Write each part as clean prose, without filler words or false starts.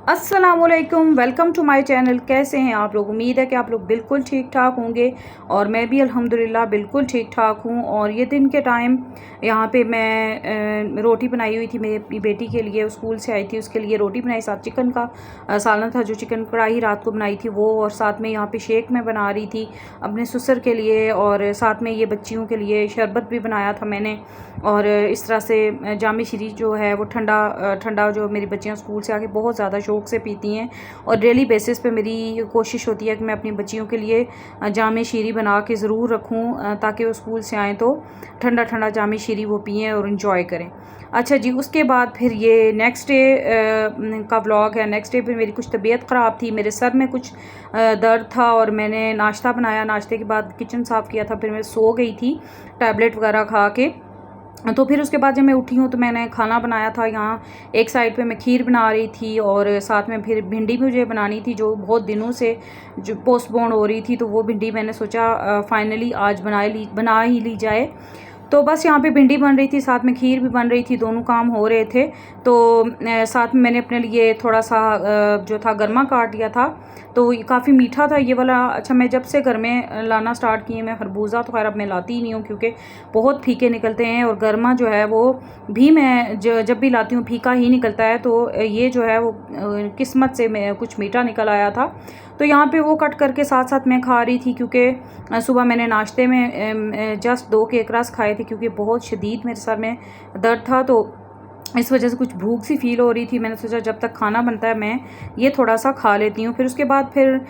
अस्सलामुअलैकुम, welcome to my channel. कैसे हैं आप लोग? उम्मीद है कि आप लोग बिल्कुल ठीक ठाक होंगे और मैं भी अल्हम्दुलिल्लाह बिल्कुल ठीक ठाक हूँ। और ये दिन के टाइम यहाँ पे मैं रोटी बनाई हुई थी मेरी बेटी के लिए। स्कूल से आई थी, उसके लिए रोटी बनाई, साथ चिकन का सालन था, जो चिकन कढ़ाई रात को बनाई थी वो। और साथ में यहाँ पे शेक मैं बना रही थी अपने ससुर के लिए, और साथ में ये बच्चियों के लिए शरबत भी बनाया था मैंने। और इस तरह से जामी शरीफ जो है वो ठंडा जो मेरी बच्चियाँ स्कूल से आके बहुत ज़्यादा शौक़ से पीती हैं। और डेली बेसिस पे मेरी कोशिश होती है कि मैं अपनी बच्चियों के लिए जामी शीरी बना के ज़रूर रखूँ, ताकि वो स्कूल से आएँ तो ठंडा ठंडा जामी शीरी वो पिएँ और इन्जॉय करें। अच्छा जी, उसके बाद फिर ये नेक्स्ट डे का व्लॉग है। नेक्स्ट डे फिर मेरी कुछ तबीयत ख़राब थी, मेरे सर में कुछ दर्द था और मैंने नाश्ता बनाया। नाश्ते के बाद किचन साफ़ किया था, फिर मैं सो गई थी टैबलेट वगैरह खा के। तो फिर उसके बाद जब मैं उठी हूँ तो मैंने खाना बनाया था। यहाँ एक साइड पे मैं खीर बना रही थी और साथ में फिर भिंडी मुझे बनानी थी, जो बहुत दिनों से जो पोस्टपोन हो रही थी। तो वो भिंडी मैंने सोचा फाइनली आज बना ही ली जाए। तो बस यहाँ पे भिंडी बन रही थी, साथ में खीर भी बन रही थी, दोनों काम हो रहे थे। तो साथ में मैंने अपने लिए थोड़ा सा जो था गरमा काट लिया था, तो ये काफ़ी मीठा था ये वाला। अच्छा, मैं जब से घर में लाना स्टार्ट किए, मैं खरबूजा तो खैर अब मैं लाती ही नहीं हूँ क्योंकि बहुत फीके निकलते हैं, और गरमा जो है वो भी मैं जब भी लाती हूँ फीका ही निकलता है। तो ये जो है वो किस्मत से मैं कुछ मीठा निकल आया था। तो यहाँ पे वो कट करके साथ साथ मैं खा रही थी, क्योंकि सुबह मैंने नाश्ते में जस्ट 2 केक रस खाए थे, क्योंकि बहुत शदीद मेरे सर में दर्द था। तो इस वजह से कुछ भूख सी फील हो रही थी। मैंने सोचा जब तक खाना बनता है मैं ये थोड़ा सा खा लेती हूँ। फिर उसके बाद फिर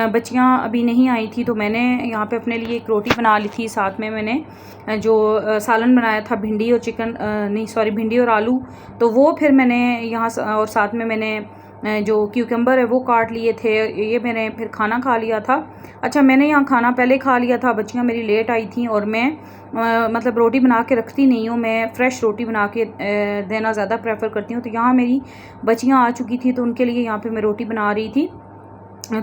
बच्चियाँ अभी नहीं आई थी, तो मैंने यहाँ पे अपने लिए एक रोटी बना ली थी। साथ में मैंने जो सालन बनाया था भिंडी और चिकन नहीं सॉरी भिंडी और आलू, तो वो फिर मैंने यहाँ और साथ में मैंने जो क्यूकम्बर है वो काट लिए थे। ये मैंने फिर खाना खा लिया था। अच्छा, मैंने यहाँ खाना पहले खा लिया था, बच्चियाँ मेरी लेट आई थी और मैं मतलब रोटी बना के रखती नहीं हूँ, मैं फ़्रेश रोटी बना के देना ज़्यादा प्रेफर करती हूँ। तो यहाँ मेरी बच्चियाँ आ चुकी थी, तो उनके लिए यहाँ पे मैं रोटी बना रही थी,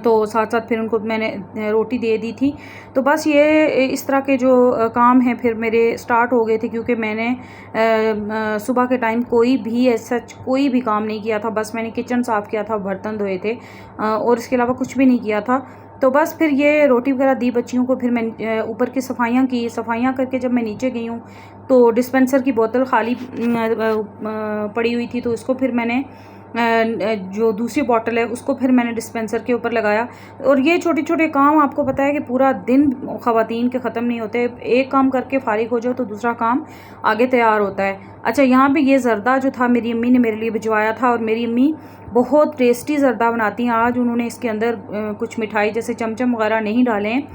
तो साथ साथ फिर उनको मैंने रोटी दे दी थी। तो बस ये इस तरह के जो काम हैं फिर मेरे स्टार्ट हो गए थे, क्योंकि मैंने सुबह के टाइम कोई भी सच कोई भी काम नहीं किया था। बस मैंने किचन साफ़ किया था, बर्तन धोए थे, और इसके अलावा कुछ भी नहीं किया था। तो बस फिर ये रोटी वगैरह दी बच्चियों को, फिर मैं ऊपर की सफाइयाँ करके जब मैं नीचे गई हूँ तो डिस्पेंसर की बोतल खाली पड़ी हुई थी, तो उसको फिर मैंने जो दूसरी बॉटल है उसको फिर मैंने डिस्पेंसर के ऊपर लगाया। और ये छोटे छोटे काम, आपको पता है कि पूरा दिन ख़वातीन के ख़त्म नहीं होते, एक काम करके फारिग हो जाओ तो दूसरा काम आगे तैयार होता है। अच्छा, यहाँ पे ये ज़र्दा जो था मेरी अम्मी ने मेरे लिए भिजवाया था, और मेरी अम्मी बहुत टेस्टी ज़र्दा बनाती हैं। आज उन्होंने इसके अंदर कुछ मिठाई जैसे चमचम वगैरह नहीं डाले हैं,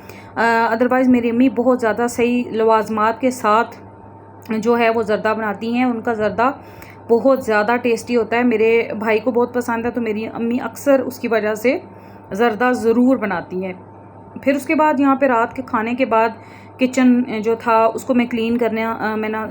अदरवाइज़ मेरी अम्मी बहुत ज़्यादा सही लवाजमात के साथ जो है वो ज़र्दा बनाती हैं। उनका ज़र्दा बहुत ज़्यादा टेस्टी होता है, मेरे भाई को बहुत पसंद है, तो मेरी अम्मी अक्सर उसकी वजह से ज़र्दा ज़रूर बनाती है। फिर उसके बाद यहाँ पे रात के खाने के बाद किचन जो था उसको मैं क्लीन करने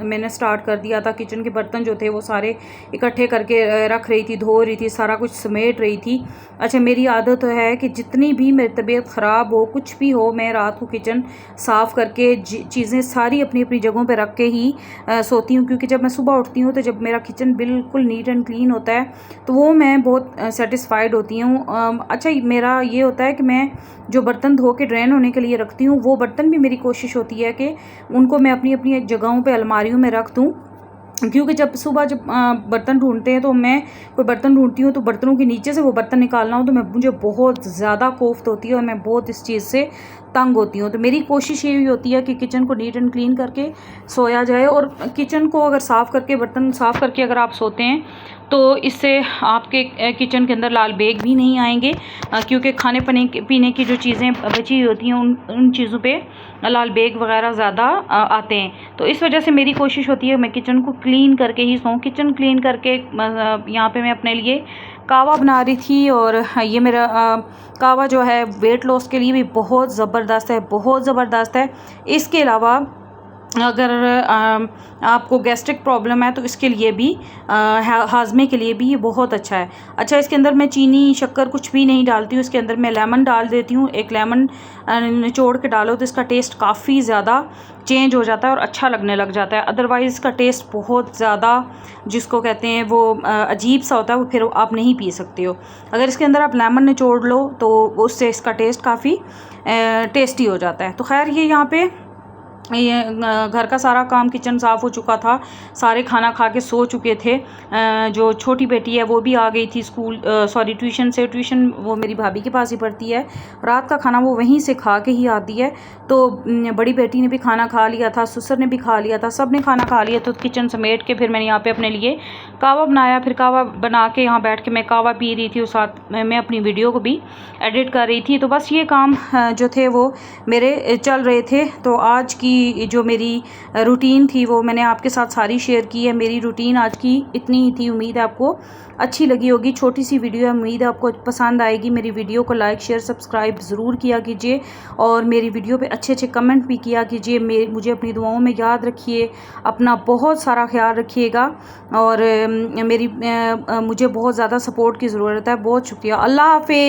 मैंने स्टार्ट कर दिया था। किचन के बर्तन जो थे वो सारे इकट्ठे करके रख रही थी, धो रही थी, सारा कुछ समेट रही थी। अच्छा, मेरी आदत है कि जितनी भी मेरी तबीयत ख़राब हो, कुछ भी हो, मैं रात को किचन साफ़ करके चीज़ें सारी अपनी अपनी जगहों पर रख के ही सोती हूँ, क्योंकि जब मैं सुबह उठती हूँ तो जब मेरा किचन बिल्कुल नीट एंड क्लीन होता है तो वो मैं बहुत सेटिस्फाइड होती हूँ। अच्छा, मेरा ये होता है कि मैं जो बर्तन धो के ड्रेन होने के लिए रखती हूँ, वो बर्तन भी मेरी कोशिश होती है कि उनको मैं अपनी अपनी जगहों पे अलमारियों में रख दूँ, क्योंकि जब बर्तन ढूंढते हैं तो मैं कोई बर्तन ढूंढती हूँ तो बर्तनों के नीचे से वो बर्तन निकालना हो तो मुझे बहुत ज़्यादा कोफ्त होती है और मैं बहुत इस चीज़ से तंग होती हूँ। तो मेरी कोशिश यही होती है कि किचन को नीट एंड क्लीन करके सोया जाए, और किचन को अगर साफ़ करके, बर्तन साफ़ करके अगर आप सोते हैं तो इससे आपके किचन के अंदर लाल बेग भी नहीं आएंगे, क्योंकि खाने पीने की जो चीज़ें बची हुई होती हैं उन चीज़ों पे लाल बेग वगैरह ज़्यादा आते हैं। तो इस वजह से मेरी कोशिश होती है मैं किचन को क्लीन करके ही सोऊं। किचन क्लीन करके यहाँ पे मैं अपने लिए कावा बना रही थी, और ये मेरा कावा जो है वेट लॉस के लिए भी बहुत ज़बरदस्त है, बहुत ज़बरदस्त है। इसके अलावा अगर आपको गैस्ट्रिक प्रॉब्लम है तो इसके लिए भी हाजमे के लिए भी ये बहुत अच्छा है। अच्छा, इसके अंदर मैं चीनी शक्कर कुछ भी नहीं डालती हूँ, इसके अंदर मैं लेमन डाल देती हूँ। एक लेमन निचोड़ के डालो तो इसका टेस्ट काफ़ी ज़्यादा चेंज हो जाता है और अच्छा लगने लग जाता है। अदरवाइज़ इसका टेस्ट बहुत ज़्यादा जिसको कहते हैं वो अजीब सा होता है, वो फिर आप नहीं पी सकते हो। अगर इसके अंदर आप लेमन निचोड़ लो तो उससे इसका टेस्ट काफ़ी टेस्टी हो जाता है। तो खैर ये यहाँ पे घर का सारा काम, किचन साफ़ हो चुका था, सारे खाना खा के सो चुके थे। जो छोटी बेटी है वो भी आ गई थी ट्यूशन से। ट्यूशन वो मेरी भाभी के पास ही पढ़ती है, रात का खाना वो वहीं से खा के ही आती है। तो बड़ी बेटी ने भी खाना खा लिया था, ससुर ने भी खा लिया था, सब ने खाना खा लिया। तो किचन समेट के फिर मैंने यहाँ पे अपने लिए कहवा बनाया। फिर कहवा बना के यहाँ बैठ के मैं कहवा पी रही थी और साथ मैं अपनी वीडियो को भी एडिट कर रही थी। तो बस ये काम जो थे वो मेरे चल रहे थे। तो आज की जो मेरी रूटीन थी वो मैंने आपके साथ सारी शेयर की है। मेरी रूटीन आज की इतनी ही थी। उम्मीद है आपको अच्छी लगी होगी। छोटी सी वीडियो है, उम्मीद है आपको पसंद आएगी। मेरी वीडियो को लाइक शेयर सब्सक्राइब ज़रूर किया कीजिए और मेरी वीडियो पे अच्छे अच्छे कमेंट भी किया कीजिए। मुझे अपनी दुआओं में याद रखिए, अपना बहुत सारा ख्याल रखिएगा और मुझे बहुत ज़्यादा सपोर्ट की ज़रूरत है। बहुत शुक्रिया। अल्लाह हाफ़िज़।